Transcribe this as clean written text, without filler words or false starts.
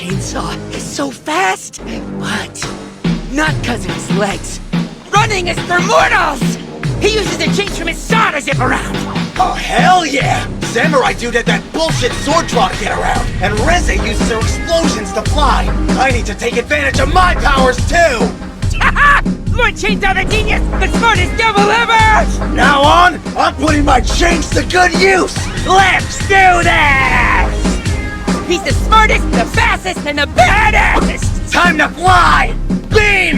chainsaw is so fast, but not because of his legs. Running is for mortals! He uses the chains from his saw to zip around! Oh, hell yeah! Samurai Dude had that bullshit sword draw to get around, and Reze uses her explosions to fly! I need to take advantage of my powers, too! Haha! Lord Chainsaw the Genius, the smartest devil ever! From now on, I'm putting my chains to good use! Let's do this! He's the smartest, the fastest, and the baddest! Time to fly! Beam!